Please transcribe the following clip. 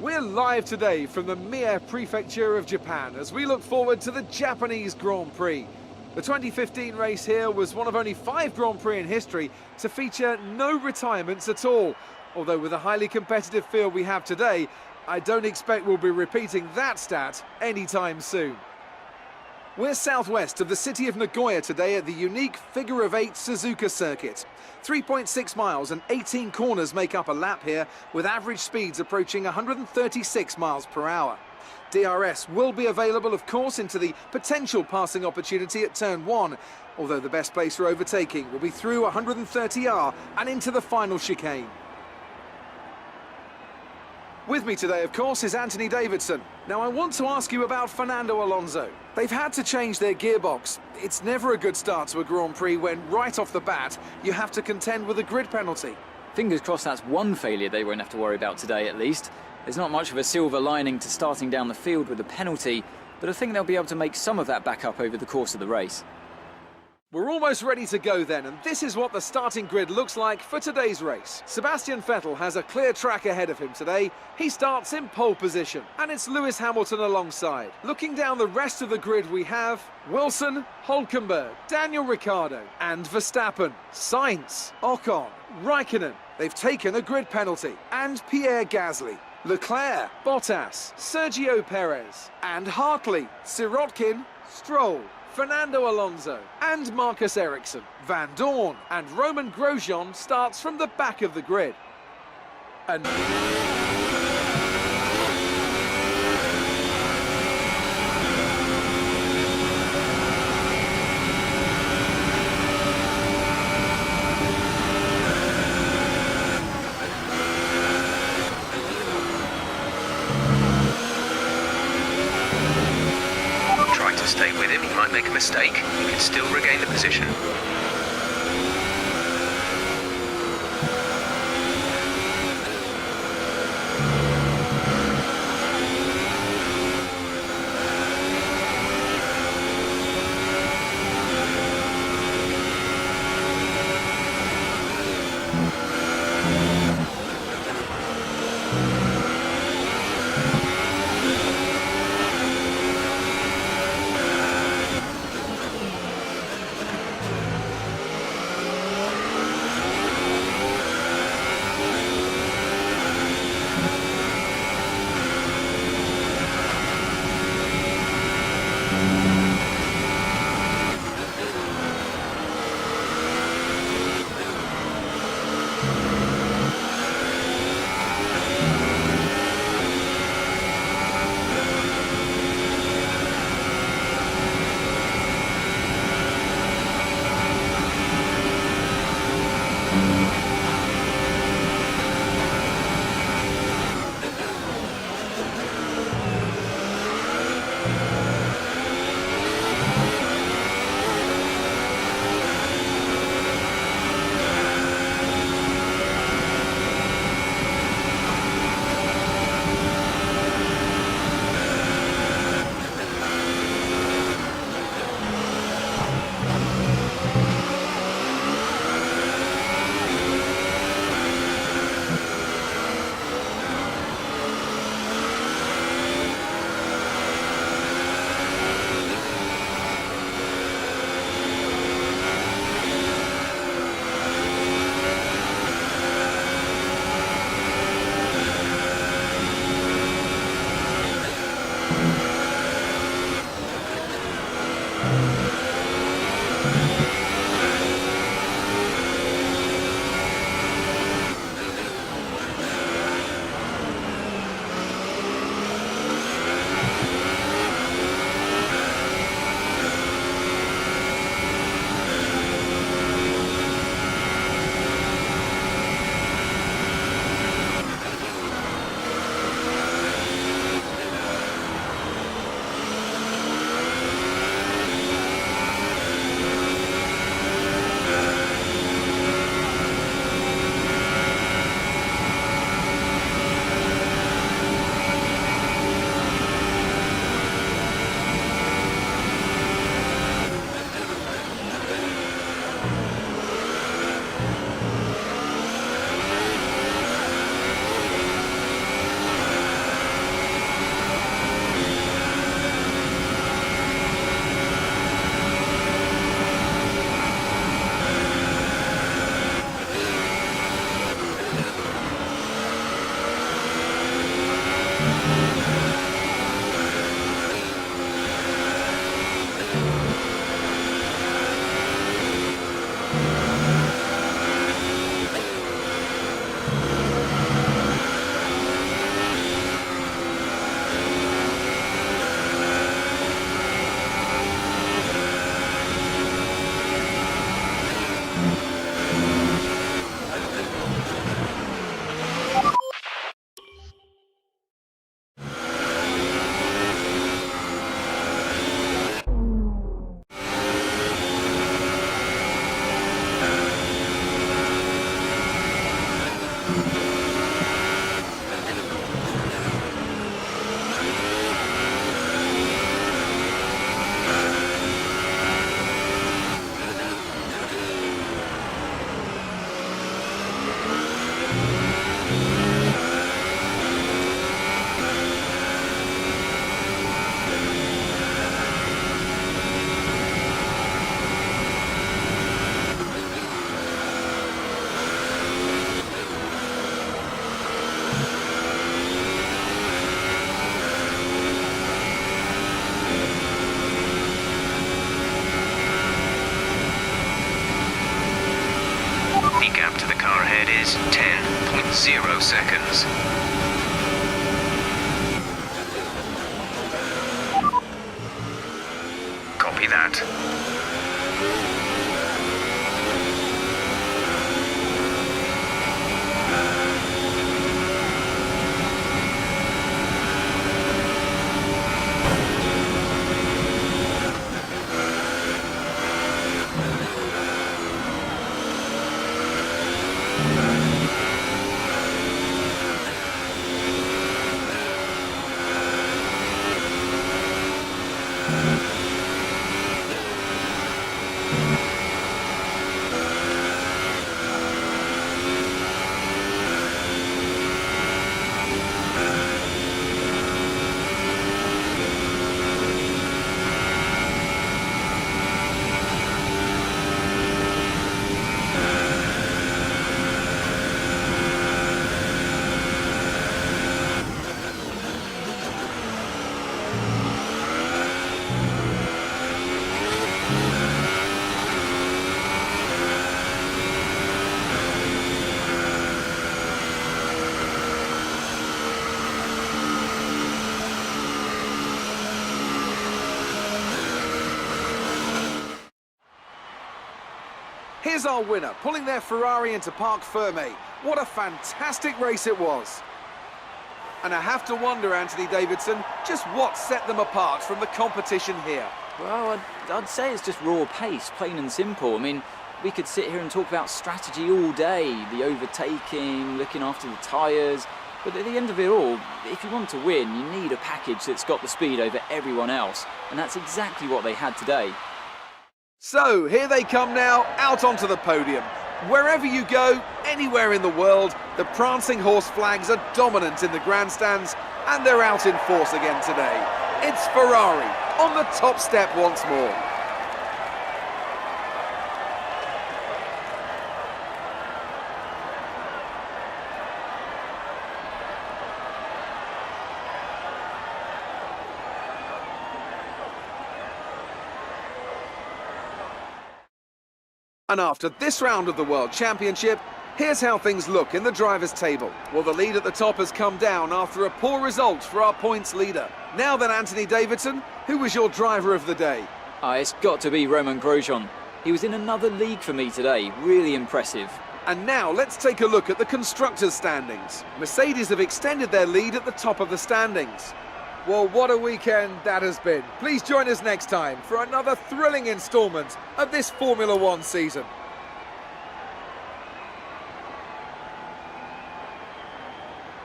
We're live today from the Mie Prefecture of Japan as we look forward to the Japanese Grand Prix. The 2015 race here was one of only 5 Grand Prix in history to feature no retirements at all. Although with the highly competitive field we have today, I don't expect we'll be repeating that stat anytime soon. We're southwest of the city of Nagoya today at the unique figure-of-8 Suzuka circuit. 3.6 miles and 18 corners make up a lap here, with average speeds approaching 136 miles per hour. DRS will be available, of course, into the potential passing opportunity at turn 1, although the best place for overtaking will be through 130R and into the final chicane. With me today, of course, is Anthony Davidson. Now, I want to ask you about Fernando Alonso. They've had to change their gearbox. It's never a good start to a Grand Prix when, right off the bat, you have to contend with a grid penalty. Fingers crossed that's one failure they won't have to worry about today, at least. There's not much of a silver lining to starting down the field with a penalty, but I think they'll be able to make some of that back up over the course of the race. We're almost ready to go then, and this is what the starting grid looks like for today's race. Sebastian Vettel has a clear track ahead of him today. He starts in pole position, and it's Lewis Hamilton alongside. Looking down the rest of the grid, we have Wilson, Hülkenberg, Daniel Ricciardo, and Verstappen, Sainz, Ocon, Raikkonen. They've taken a grid penalty, and Pierre Gasly, Leclerc, Bottas, Sergio Perez, and Hartley, Sirotkin, Stroll, Fernando Alonso and Marcus Ericsson. Van Dorn and Roman Grosjean starts from the back of the grid. And stay with him, he might make a mistake. He can still regain the position. 0 seconds. Copy that. Here's our winner, pulling their Ferrari into Parc Fermé. What a fantastic race it was. And I have to wonder, Anthony Davidson, just what set them apart from the competition here? Well, I'd say it's just raw pace, plain and simple. I mean, we could sit here and talk about strategy all day, the overtaking, looking after the tyres. But at the end of it all, if you want to win, you need a package that's got the speed over everyone else. And that's exactly what they had today. So, here they come now, out onto the podium. Wherever you go, anywhere in the world, the prancing horse flags are dominant in the grandstands, and they're out in force again today. It's Ferrari on the top step once more. And after this round of the World Championship, here's how things look in the drivers' table. Well, the lead at the top has come down after a poor result for our points leader. Now then, Anthony Davidson, who was your driver of the day? It's got to be Romain Grosjean. He was in another league for me today. Really impressive. And now let's take a look at the Constructors Standings. Mercedes have extended their lead at the top of the standings. Well, what a weekend that has been. Please join us next time for another thrilling instalment of this Formula One season.